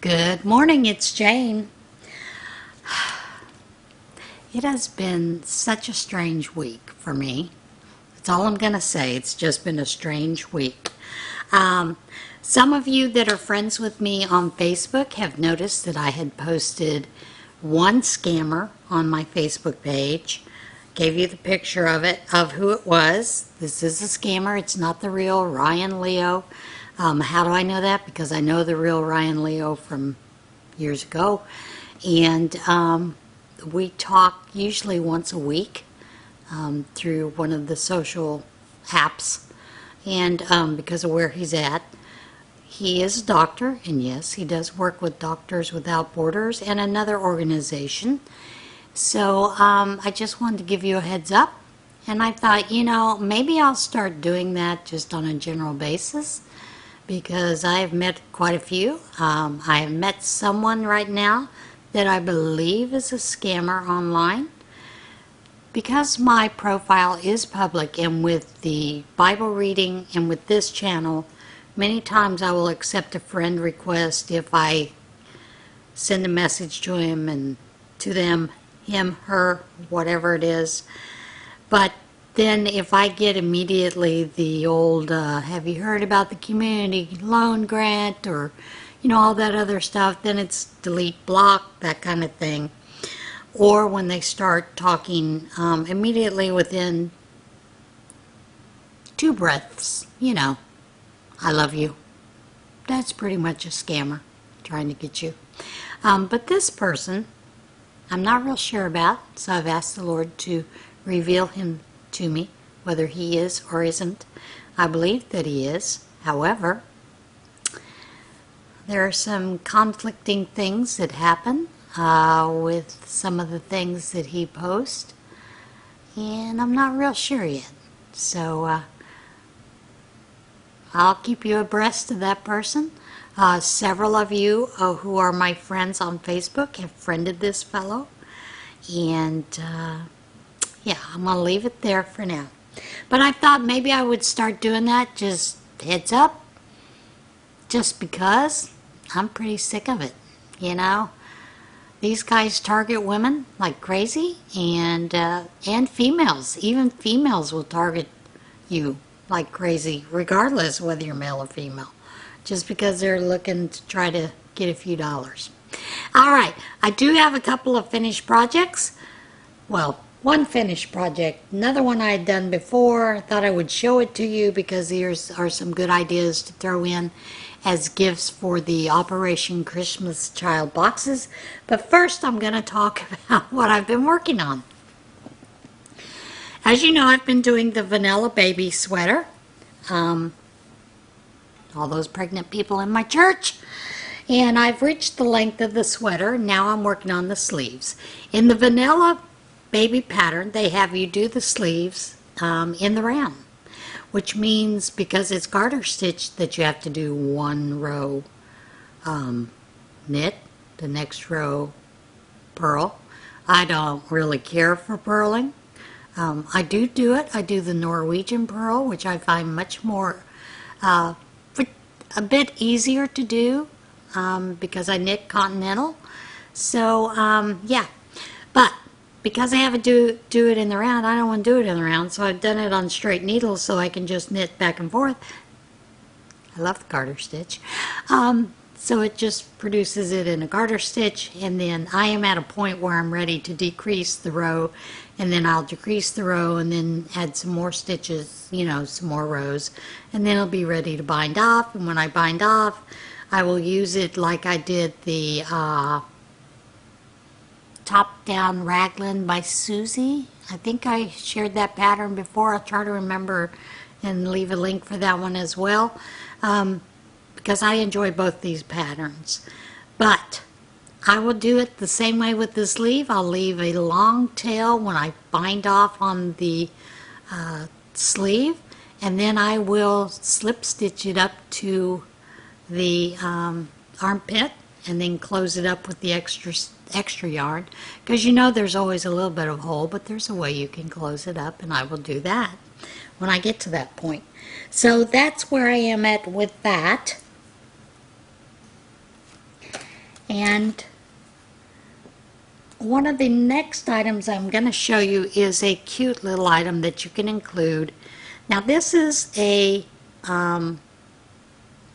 Good morning, it's Jane. It has been such a strange week for me. That's all I'm going to say. It's just been a strange week. Some of you that are friends with me on Facebook have noticed that I had posted one scammer on my Facebook page. Gave you the picture of it, of who it was. This is a scammer. It's not the real Ryan Leo. How do I know that? Because I know the real Ryan Leo from years ago. And we talk usually once a week through one of the social apps. And because of where he's at, he is a doctor. And yes, he does work with Doctors Without Borders and another organization. So I just wanted to give you a heads up. And I thought, maybe I'll start doing that just on a general basis, because I have met quite a few. I have met someone right now that I believe is a scammer online. Because my profile is public, and with the Bible reading and with this channel, many times I will accept a friend request if I send a message to him and to them, him, her, whatever it is. But then if I get immediately the old, have you heard about the community loan grant, or, all that other stuff, then it's delete, block, that kind of thing. Or when they start talking immediately within 2 breaths, I love you. That's pretty much a scammer trying to get you. But this person, I'm not real sure about, so I've asked the Lord to reveal him to me, whether he is or isn't. I believe that he is. However, there are some conflicting things that happen with some of the things that he posts, and I'm not real sure yet. So I'll keep you abreast of that person. Several of you who are my friends on Facebook have friended this fellow, and yeah, I'm going to leave it there for now. But I thought maybe I would start doing that, just heads up, just because I'm pretty sick of it, These guys target women like crazy, and females. Even females will target you like crazy, regardless whether you're male or female, just because they're looking to try to get a few dollars. All right, I do have a couple of finished projects. Well, one finished project, another one I had done before. I thought I would show it to you because these are some good ideas to throw in as gifts for the Operation Christmas Child boxes. But first I'm going to talk about what I've been working on. As you know, I've been doing the vanilla baby sweater. All those pregnant people in my church. And I've reached the length of the sweater. Now I'm working on the sleeves. In the vanilla baby pattern, they have you do the sleeves in the round, which means because it's garter stitch that you have to do one row knit, the next row purl. I don't really care for purling. I do it. I do the Norwegian purl, which I find much more, a bit easier to do because I knit continental. So, yeah. But because I have to do it in the round, I don't want to do it in the round, so I've done it on straight needles so I can just knit back and forth. I love the garter stitch. So it just produces it in a garter stitch, and then I am at a point where I'm ready to decrease the row, and then I'll decrease the row and then add some more stitches, some more rows, and then it'll be ready to bind off. And when I bind off, I will use it like I did the Top Down Raglan by Susie. I think I shared that pattern before. I'll try to remember and leave a link for that one as well, because I enjoy both these patterns. But I will do it the same way with the sleeve. I'll leave a long tail when I bind off on the sleeve, and then I will slip stitch it up to the armpit, and then close it up with the extra yarn, because there's always a little bit of hole, but there's a way you can close it up, and I will do that when I get to that point. So that's where I am at with that. And one of the next items I'm going to show you is a cute little item that you can include. Now this is a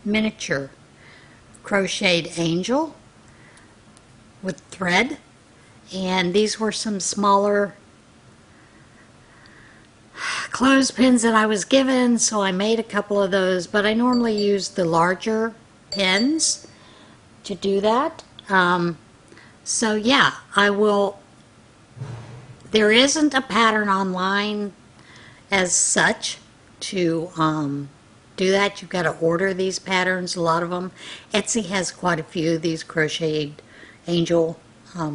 miniature crocheted angel with thread, and these were some smaller clothespins that I was given, so I made a couple of those, but I normally use the larger pins to do that. So yeah, there isn't a pattern online as such to do that. You've got to order these patterns, a lot of them. Etsy has quite a few of these crocheted angel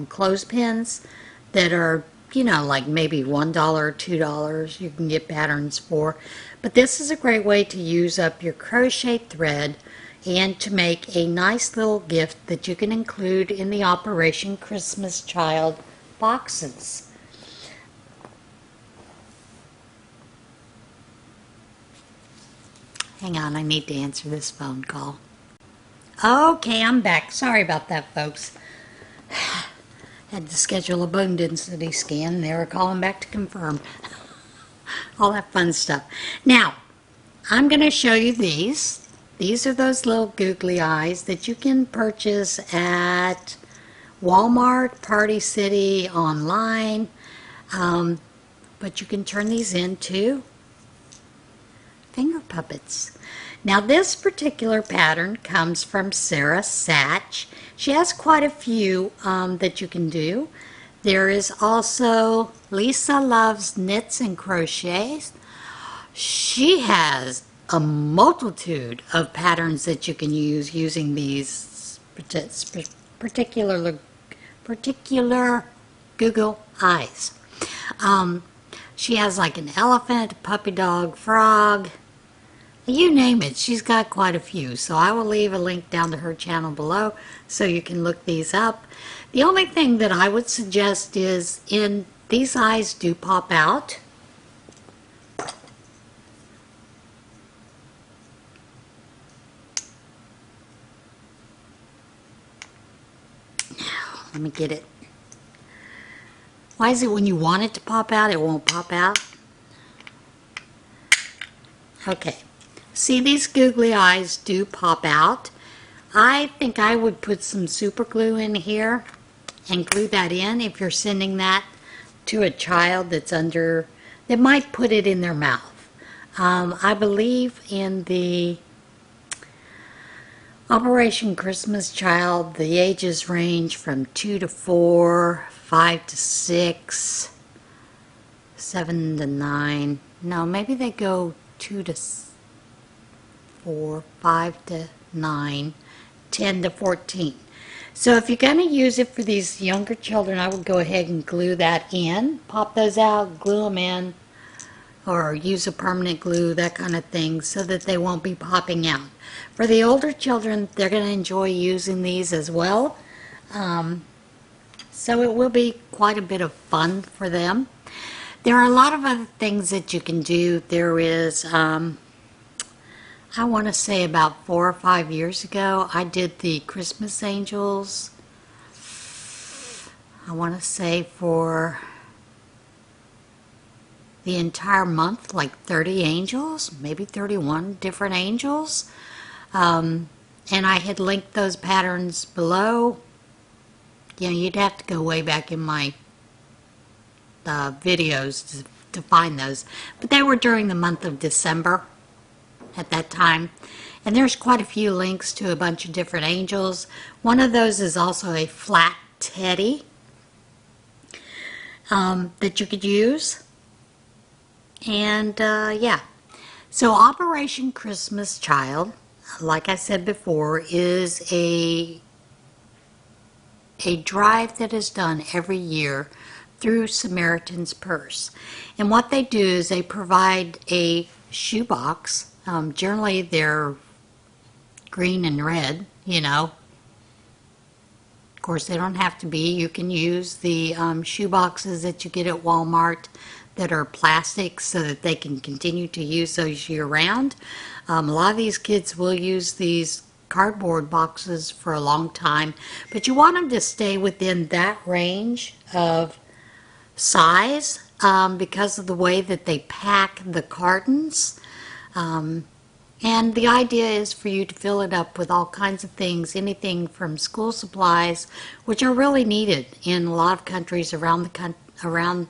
clothespins that are, you know, like maybe $1 or $2 you can get patterns for. But this is a great way to use up your crochet thread and to make a nice little gift that you can include in the Operation Christmas Child boxes. Hang on, I need to answer this phone call. Okay, I'm back. Sorry about that, folks. Had to schedule a bone density scan, and they were calling back to confirm. All that fun stuff. Now, I'm going to show you these. These are those little googly eyes that you can purchase at Walmart, Party City, online. But you can turn these into Fingerpuppets. Now this particular pattern comes from Sarah Satch. She has quite a few that you can do. There is also Lisa Loves Knits and Crochets. She has a multitude of patterns that you can use using these particular Google eyes. She has like an elephant, a puppy dog, frog, you name it. She's got quite a few, so I will leave a link down to her channel below so you can look these up. The only thing that I would suggest is these eyes do pop out. Now, let me get it. Why is it when you want it to pop out, it won't pop out? Okay. See, these googly eyes do pop out. I think I would put some super glue in here and glue that in if you're sending that to a child that might put it in their mouth. I believe in the Operation Christmas Child, the ages range from 2 to 4, 5 to 6, 7 to 9. No, maybe they go 2 to 4, 5 to 9, 10 to 14. So if you're going to use it for these younger children, I would go ahead and glue that in. Pop those out, glue them in, or use a permanent glue, that kind of thing, so that they won't be popping out. For the older children, they're going to enjoy using these as well. So it will be quite a bit of fun for them. There are a lot of other things that you can do. There is, I want to say about 4 or 5 years ago, I did the Christmas angels. I want to say for the entire month, like 30 angels, maybe 31 different angels. And I had linked those patterns below. You know, you'd have to go way back in my videos to find those. But they were during the month of December at that time. And there's quite a few links to a bunch of different angels. One of those is also a flat teddy that you could use. And yeah, so Operation Christmas Child, like I said before, is a drive that is done every year through Samaritan's Purse. And what they do is they provide a shoebox. Generally they're green and red, you know. Of course, they don't have to be. You can use the shoe boxes that you get at Walmart that are plastic so that they can continue to use those year round. A lot of these kids will use these cardboard boxes for a long time, but you want them to stay within that range of size because of the way that they pack the cartons. And the idea is for you to fill it up with all kinds of things, anything from school supplies, which are really needed in a lot of countries around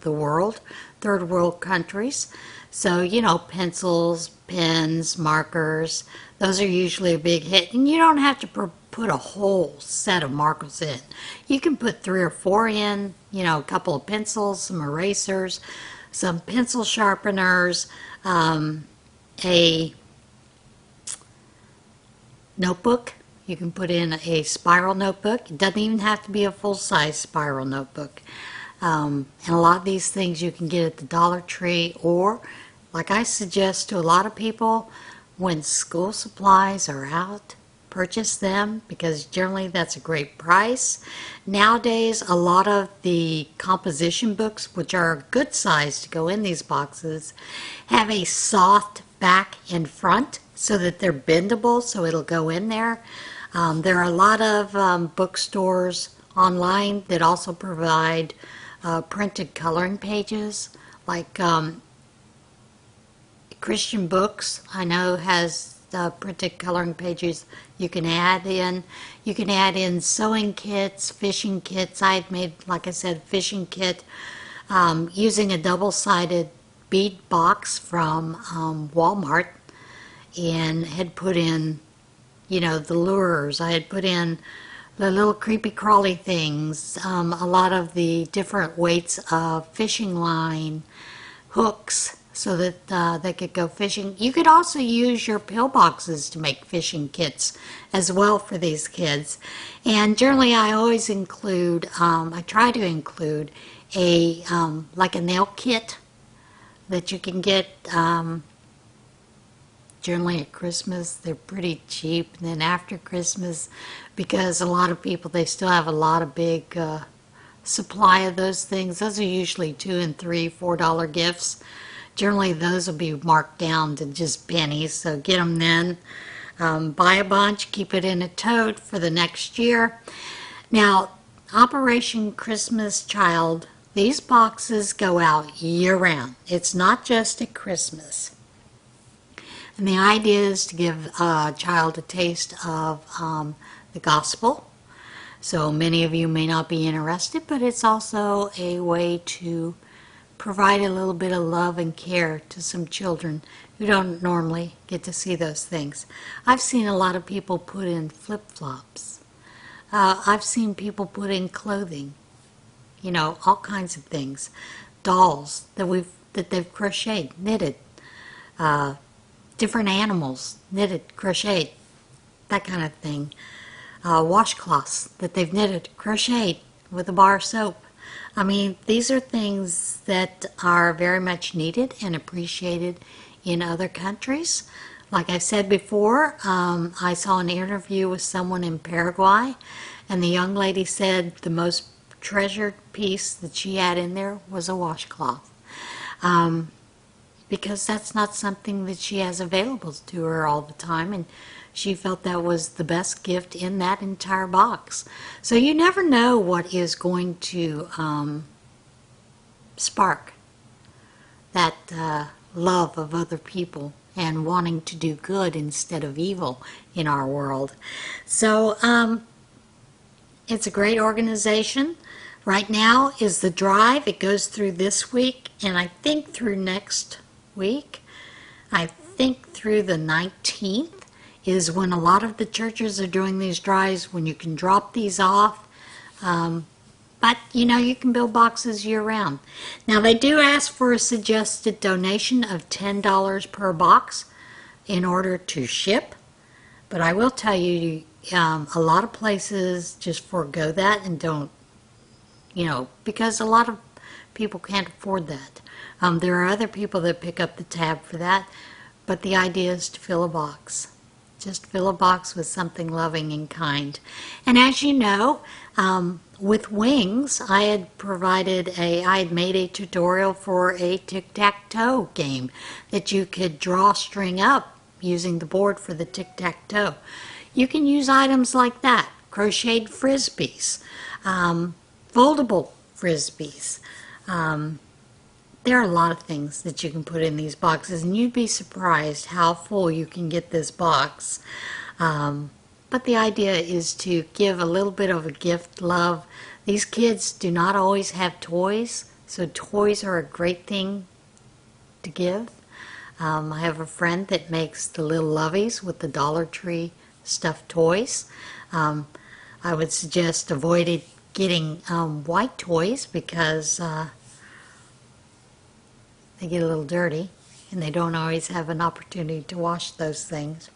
the world, third world countries. So, you know, pencils, pens, markers, those are usually a big hit. And you don't have to put a whole set of markers in. You can put 3 or 4 in, you know, a couple of pencils, some erasers, some pencil sharpeners, a notebook. You can put in a spiral notebook. It doesn't even have to be a full-size spiral notebook. And a lot of these things you can get at the Dollar Tree, or like I suggest to a lot of people, when school supplies are out, purchase them, because generally that's a great price. Nowadays, a lot of the composition books, which are a good size to go in these boxes, have a soft back and front so that they're bendable, so it'll go in there. There are a lot of bookstores online that also provide printed coloring pages, like Christian Books, I know, has printed coloring pages you can add in. You can add in sewing kits, fishing kits. I had made, like I said, a fishing kit using a double-sided bead box from Walmart, and had put in, you know, the lures. I had put in the little creepy crawly things, a lot of the different weights of fishing line, hooks, so that they could go fishing. You could also use your pillboxes to make fishing kits as well for these kids. And generally I always include, I try to include a like a nail kit that you can get generally at Christmas. They're pretty cheap. And then after Christmas, because a lot of people, they still have a lot of big supply of those things. Those are usually $2 and $3, $4 gifts. Generally, those will be marked down to just pennies, so get them then. Buy a bunch, keep it in a tote for the next year. Now, Operation Christmas Child, these boxes go out year-round. It's not just at Christmas. And the idea is to give a child a taste of the gospel. So many of you may not be interested, but it's also a way to provide a little bit of love and care to some children who don't normally get to see those things. I've seen a lot of people put in flip-flops. I've seen people put in clothing, you know, all kinds of things. Dolls that they've crocheted, knitted, different animals, knitted, crocheted, that kind of thing. Washcloths that they've knitted, crocheted with a bar of soap. I mean, these are things that are very much needed and appreciated in other countries. Like I said before, I saw an interview with someone in Paraguay, and the young lady said the most treasured piece that she had in there was a washcloth, because that's not something that she has available to her all the time, and she felt that was the best gift in that entire box. So you never know what is going to spark that love of other people and wanting to do good instead of evil in our world. So it's a great organization. Right now is the drive. It goes through this week, and I think through next week. I think through the 19th is when a lot of the churches are doing these drives, when you can drop these off. But, you know, you can build boxes year-round. Now, they do ask for a suggested donation of $10 per box in order to ship. But I will tell you, a lot of places just forego that and don't, you know, because a lot of people can't afford that. There are other people that pick up the tab for that, but the idea is to fill a box. Just fill a box with something loving and kind. And as you know, with wings, I had made a tutorial for a tic-tac-toe game that you could draw string up using the board for the tic-tac-toe. You can use items like that, crocheted frisbees, foldable frisbees. There are a lot of things that you can put in these boxes, and you'd be surprised how full you can get this box. But the idea is to give a little bit of a gift, love. These kids do not always have toys, so toys are a great thing to give. I have a friend that makes the little loveys with the Dollar Tree stuffed toys. I would suggest avoiding getting white toys because they get a little dirty and they don't always have an opportunity to wash those things.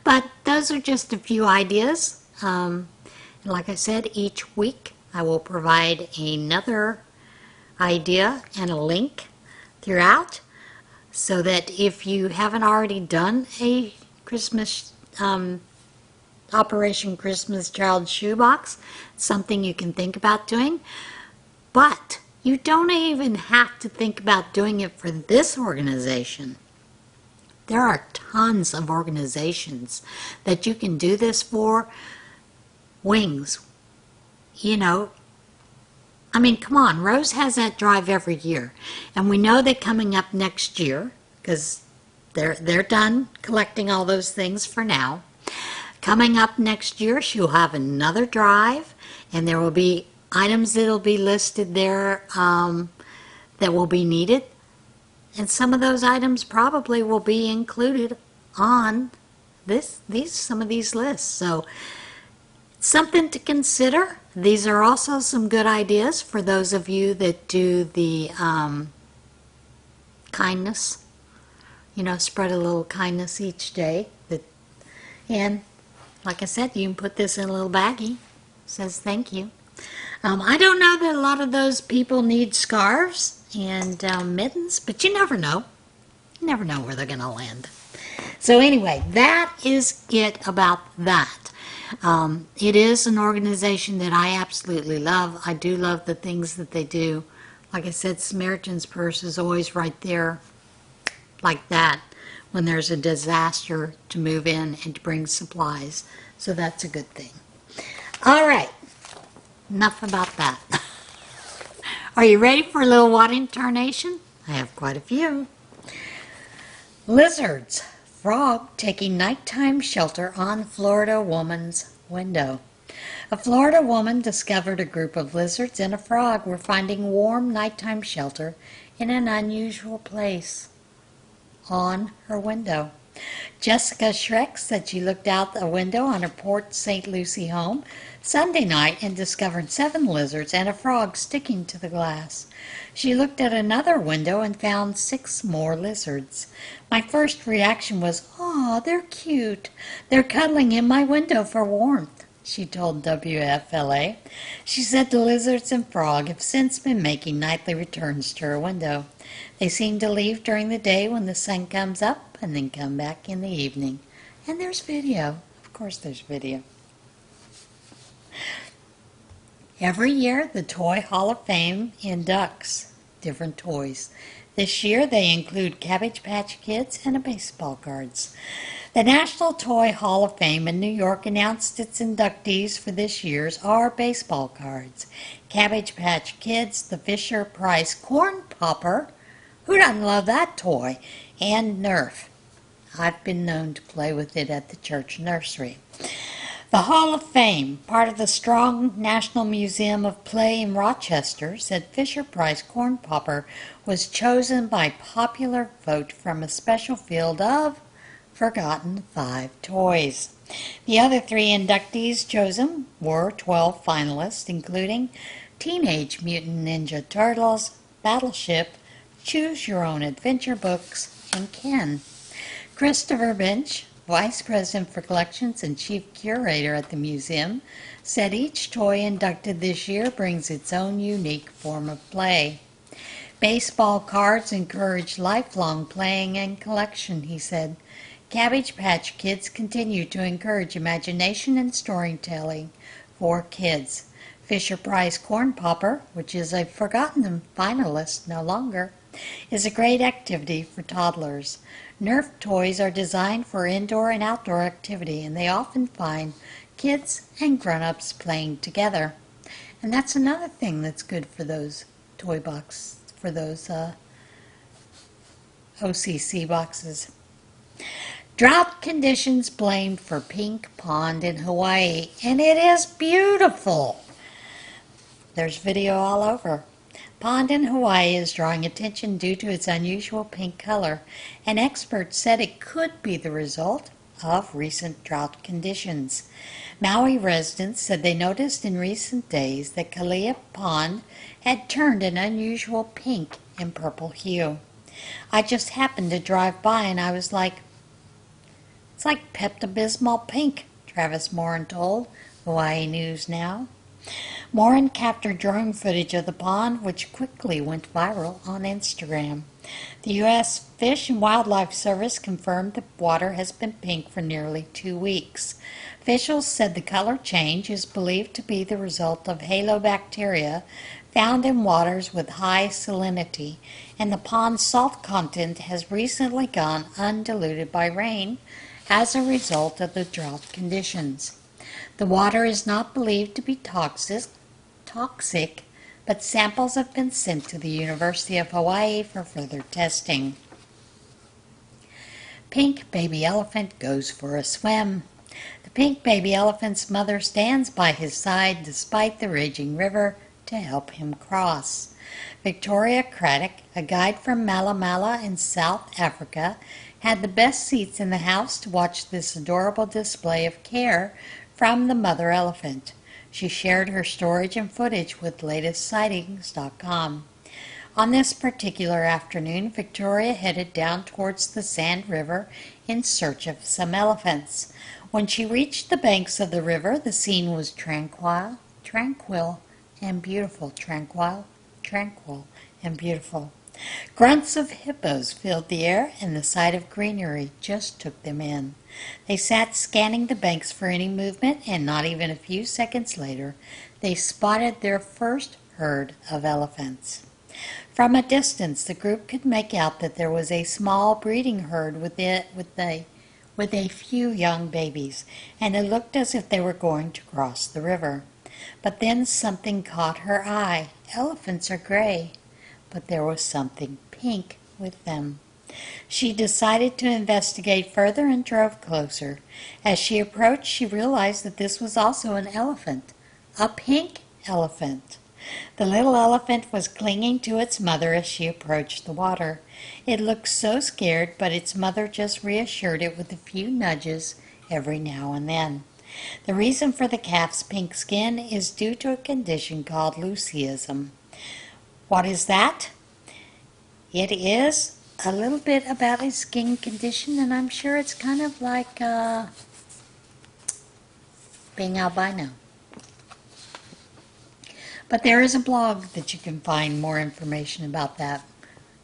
But those are just a few ideas. And like I said, each week I will provide another idea and a link throughout, so that if you haven't already done a Christmas Operation Christmas Child Shoebox, something you can think about doing. But you don't even have to think about doing it for this organization. There are tons of organizations that you can do this for. Wings, you know, I mean, come on, Rose has that drive every year. And we know that coming up next year, because they're done collecting all those things for now. Coming up next year, she'll have another drive, and there will be items that will be listed there that will be needed. And some of those items probably will be included on some of these lists. So something to consider. These are also some good ideas for those of you that do the kindness. You know, spread a little kindness each day. And like I said, you can put this in a little baggie. It says thank you. I don't know that a lot of those people need scarves and mittens, but you never know. You never know where they're going to land. So anyway, that is it about that. It is an organization that I absolutely love. I do love the things that they do. Like I said, Samaritan's Purse is always right there like that when there's a disaster to move in and to bring supplies. So that's a good thing. All right, enough about that. Are you ready for a little wadding tarnation? I have quite a few. Lizards. Frog taking nighttime shelter on Florida woman's window. A Florida woman discovered a group of lizards and a frog were finding warm nighttime shelter in an unusual place on her window. Jessica Schreck said she looked out a window on her Port St. Lucie home Sunday night and discovered 7 lizards and a frog sticking to the glass. She looked at another window and found 6 more lizards. My first reaction was, "Aw, they're cute. They're cuddling in my window for warmth," she told WFLA. She said the lizards and frog have since been making nightly returns to her window. They seem to leave during the day when the sun comes up and then come back in the evening. And there's video. Of course there's video. Every year, the Toy Hall of Fame inducts different toys. This year, they include Cabbage Patch Kids and baseball cards. The National Toy Hall of Fame in New York announced its inductees for this year's are baseball cards, Cabbage Patch Kids, the Fisher-Price Corn Popper, who doesn't love that toy, and Nerf. I've been known to play with it at the church nursery. The Hall of Fame, part of the Strong National Museum of Play in Rochester, said Fisher-Price Corn Popper was chosen by popular vote from a special field of forgotten 5 toys. The other 3 inductees chosen were 12 finalists, including Teenage Mutant Ninja Turtles, Battleship, Choose Your Own Adventure Books, and Ken. Christopher Bench, Vice President for Collections and Chief Curator at the museum, said each toy inducted this year brings its own unique form of play. Baseball cards encourage lifelong playing and collection, he said. Cabbage Patch Kids continue to encourage imagination and storytelling for kids. Fisher-Price Corn Popper, which is a forgotten finalist no longer, is a great activity for toddlers. Nerf toys are designed for indoor and outdoor activity, and they often find kids and grown-ups playing together. And that's another thing that's good for those toy box, for those OCC boxes. Drought conditions blamed for pink pond in Hawaii, and it is beautiful. There's video all over. Pond in Hawaii is drawing attention due to its unusual pink color, and experts said it could be the result of recent drought conditions. Maui residents said they noticed in recent days that Kalia Pond had turned an unusual pink and purple hue. I just happened to drive by and I was like, it's like Pepto-Bismol pink, Travis Morin told Hawaii News Now. Morin captured drone footage of the pond, which quickly went viral on Instagram. The U.S. Fish and Wildlife Service confirmed the water has been pink for nearly 2 weeks. Officials said the color change is believed to be the result of halobacteria found in waters with high salinity, and the pond's salt content has recently gone undiluted by rain as a result of the drought conditions. The water is not believed to be toxic, but samples have been sent to the University of Hawaii for further testing. Pink baby elephant goes for a swim. The pink baby elephant's mother stands by his side despite the raging river to help him cross. Victoria Craddock, a guide from Malamala in South Africa, had the best seats in the house to watch this adorable display of care from the mother elephant. She shared her storage and footage with latestsightings.com. On this particular afternoon, Victoria headed down towards the Sand River in search of some elephants. When she reached the banks of the river, the scene was tranquil and beautiful. Tranquil and beautiful. Grunts of hippos filled the air, and the sight of greenery just took them in. They sat scanning the banks for any movement, and not even a few seconds later, they spotted their first herd of elephants. From a distance, the group could make out that there was a small breeding herd with a few young babies, and it looked as if they were going to cross the river. But then something caught her eye. Elephants are gray, but there was something pink with them. She decided to investigate further and drove closer. As she approached, she realized that this was also an elephant, a pink elephant. The little elephant was clinging to its mother as she approached the water. It looked so scared, but its mother just reassured it with a few nudges every now and then. The reason for the calf's pink skin is due to a condition called leucism. What is that? It is a little bit about a skin condition, and I'm sure it's kind of like being albino. But there is a blog that you can find more information about that,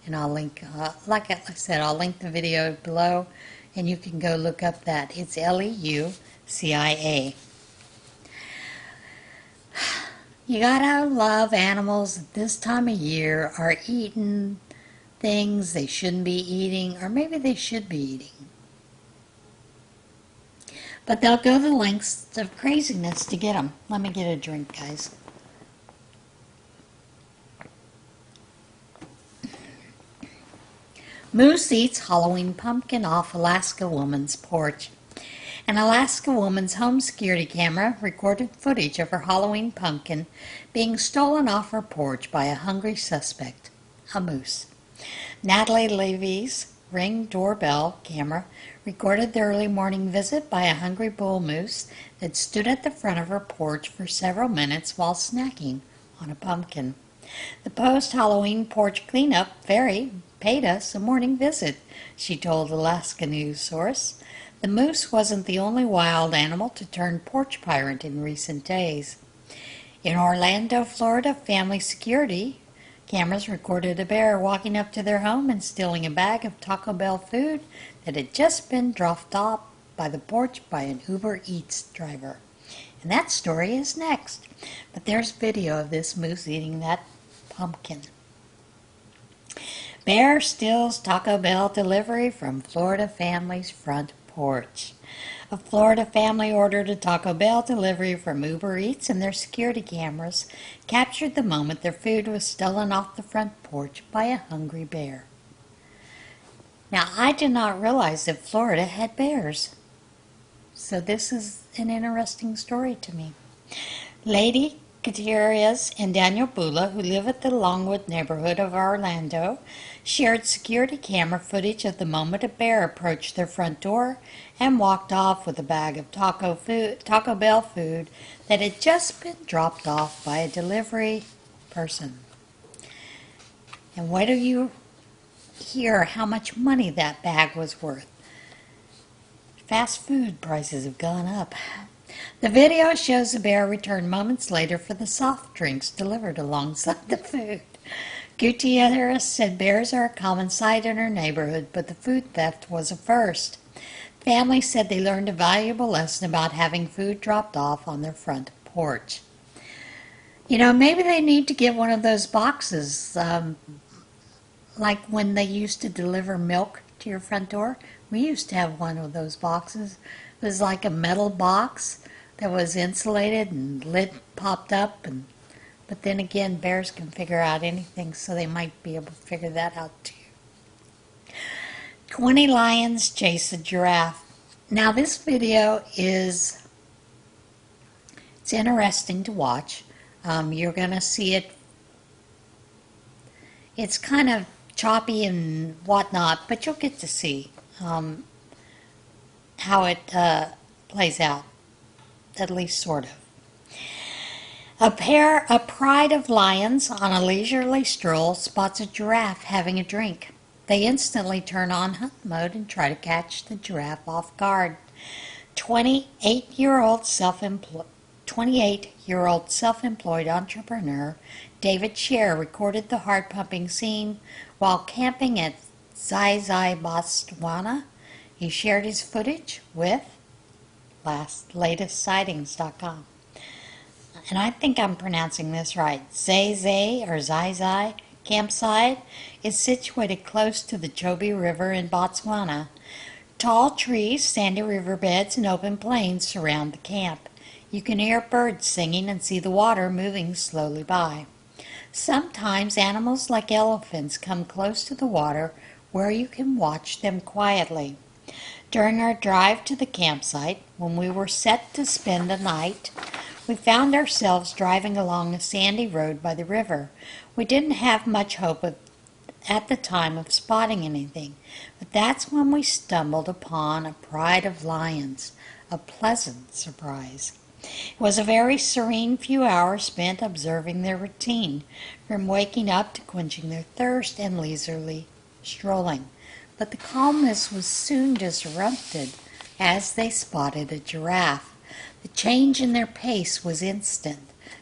and I'll link, like I said, I'll link the video below, and you can go look up that. It's LEUCIA. You gotta love animals at this time of year are eating things they shouldn't be eating, or maybe they should be eating. But they'll go the lengths of craziness to get them. Let me get a drink, guys. Moose eats Halloween pumpkin off Alaska woman's porch. An Alaska woman's home security camera recorded footage of her Halloween pumpkin being stolen off her porch by a hungry suspect, a moose. Natalie Levy's Ring doorbell camera recorded the early morning visit by a hungry bull moose that stood at the front of her porch for several minutes while snacking on a pumpkin. The post-Halloween porch cleanup fairy paid us a morning visit, she told Alaska news source. The moose wasn't the only wild animal to turn porch pirate in recent days. In Orlando, Florida, family security cameras recorded a bear walking up to their home and stealing a bag of Taco Bell food that had just been dropped off by the porch by an Uber Eats driver. And that story is next. But there's video of this moose eating that pumpkin. Bear steals Taco Bell delivery from Florida family's front porch. A Florida family ordered a Taco Bell delivery from Uber Eats, and their security cameras captured the moment their food was stolen off the front porch by a hungry bear. Now, I did not realize that Florida had bears, so this is an interesting story to me. Lady Gutierrez and Daniel Bula, who live at the Longwood neighborhood of Orlando, shared security camera footage of the moment a bear approached their front door and walked off with a bag of Taco Bell food that had just been dropped off by a delivery person. And wait till you hear how much money that bag was worth. Fast food prices have gone up. The video shows the bear return moments later for the soft drinks delivered alongside the food. Gutierrez said bears are a common sight in her neighborhood, but the food theft was a first. Families said they learned a valuable lesson about having food dropped off on their front porch. You know, maybe they need to get one of those boxes, like when they used to deliver milk to your front door. We used to have one of those boxes. It was like a metal box that was insulated and lid popped up. But then again, bears can figure out anything, so they might be able to figure that out too. 20 lions chase a giraffe. Now this video it's interesting to watch. You're going to see it. It's kind of choppy and whatnot, but you'll get to see how it plays out, at least sort of. A pride of lions on a leisurely stroll spots a giraffe having a drink. They instantly turn on hunt mode and try to catch the giraffe off guard. 28-year-old self-employed entrepreneur David Scher recorded the heart-pumping scene while camping at Zai Zai, Botswana. He shared his footage with latestsightings.com. And I think I'm pronouncing this right. Zai Zai campsite is situated close to the Chobe River in Botswana. Tall trees, sandy riverbeds, and open plains surround the camp. You can hear birds singing and see the water moving slowly by. Sometimes animals like elephants come close to the water where you can watch them quietly. During our drive to the campsite, when we were set to spend the night, we found ourselves driving along a sandy road by the river. We didn't have much hope at the time of spotting anything, but that's when we stumbled upon a pride of lions, a pleasant surprise. It was a very serene few hours spent observing their routine, from waking up to quenching their thirst and leisurely strolling. But the calmness was soon disrupted as they spotted a giraffe. The change in their pace was instant.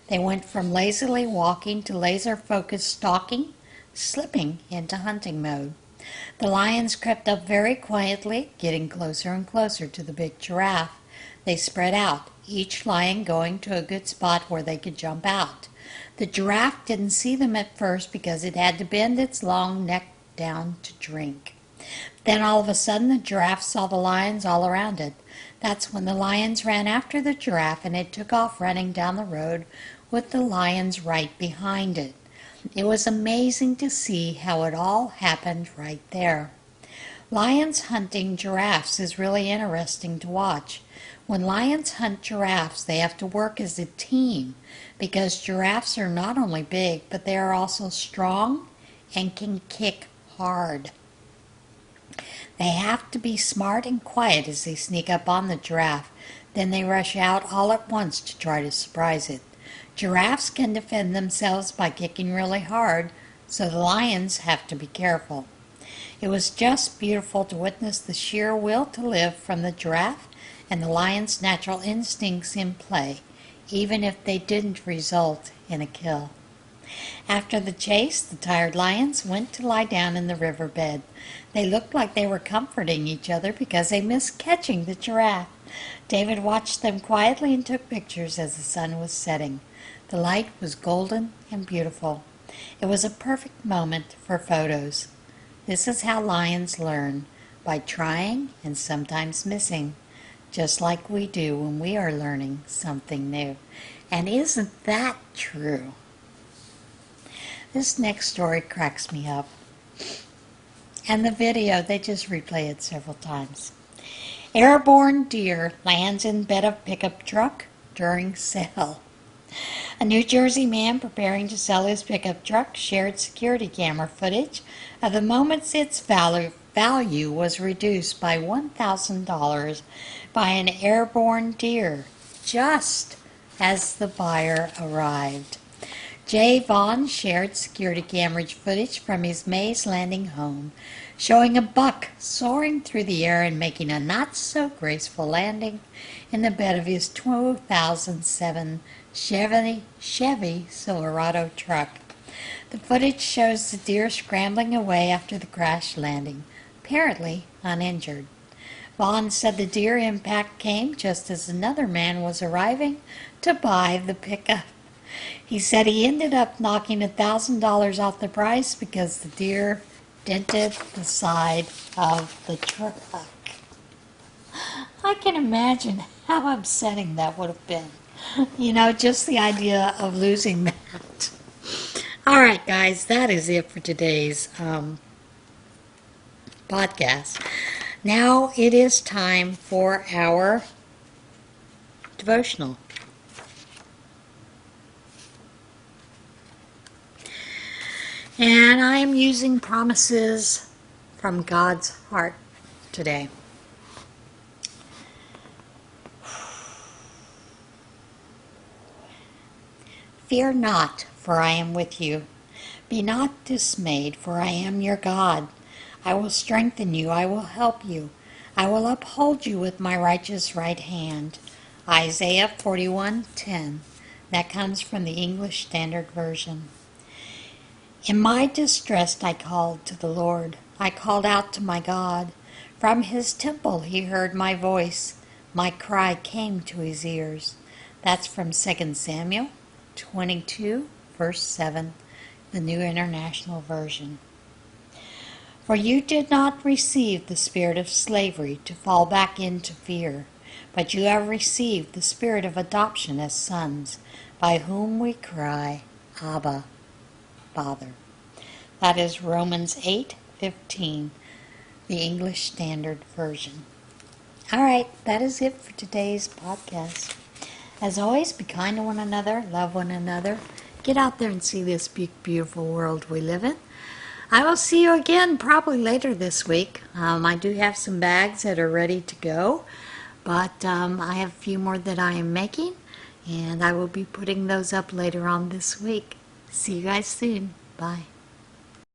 They went from lazily walking to laser-focused stalking, slipping into hunting mode. The lions crept up very quietly, getting closer and closer to the big giraffe. They spread out, each lion going to a good spot where they could jump out. The giraffe didn't see them at first because it had to bend its long neck down to drink. Then all of a sudden the giraffe saw the lions all around it. That's when the lions ran after the giraffe, and it took off running down the road with the lions right behind it. It was amazing to see how it all happened right there. Lions hunting giraffes is really interesting to watch. When lions hunt giraffes, they have to work as a team because giraffes are not only big, but they are also strong and can kick hard. They have to be smart and quiet as they sneak up on the giraffe. Then they rush out all at once to try to surprise it. Giraffes can defend themselves by kicking really hard, so the lions have to be careful. It was just beautiful to witness the sheer will to live from the giraffe and the lion's natural instincts in play, even if they didn't result in a kill. After the chase, the tired lions went to lie down in the riverbed. They looked like they were comforting each other because they missed catching the giraffe. David watched them quietly and took pictures as the sun was setting. The light was golden and beautiful. It was a perfect moment for photos. This is how lions learn, by trying and sometimes missing, just like we do when we are learning something new. And isn't that true? This next story cracks me up. And the video, they just replay it several times. Airborne deer lands in bed of pickup truck during sale. A New Jersey man preparing to sell his pickup truck shared security camera footage of the moment its value was reduced by $1,000 by an airborne deer, just as the buyer arrived. Jay Vaughn shared security camera footage from his Mays Landing home, showing a buck soaring through the air and making a not-so-graceful landing in the bed of his 2007 Chevy Silverado truck. The footage shows the deer scrambling away after the crash landing, apparently uninjured. Vaughn said the deer impact came just as another man was arriving to buy the pickup. He said he ended up knocking $1,000 off the price because the deer dented the side of the truck. I can imagine how upsetting that would have been. You know, just the idea of losing that. All right, guys, that is it for today's podcast. Now it is time for our devotional. And I am using promises from God's heart today. Fear not, for I am with you. Be not dismayed, for I am your God. I will strengthen you, I will help you. I will uphold you with my righteous right hand. Isaiah 41:10. That comes from the English Standard Version. In my distress I called to the Lord. I called out to my God. From his temple he heard my voice. My cry came to his ears. That's from 2 Samuel 22, verse 7, the New International Version. For you did not receive the spirit of slavery to fall back into fear, but you have received the spirit of adoption as sons, by whom we cry, Abba, Father. That is Romans 8:15, the English Standard Version. All right, that is it for today's podcast. As always, be kind to one another, love one another. Get out there and see this big, beautiful world we live in. I will see you again probably later this week. I do have some bags that are ready to go, but I have a few more that I am making, and I will be putting those up later on this week. See you guys soon. Bye.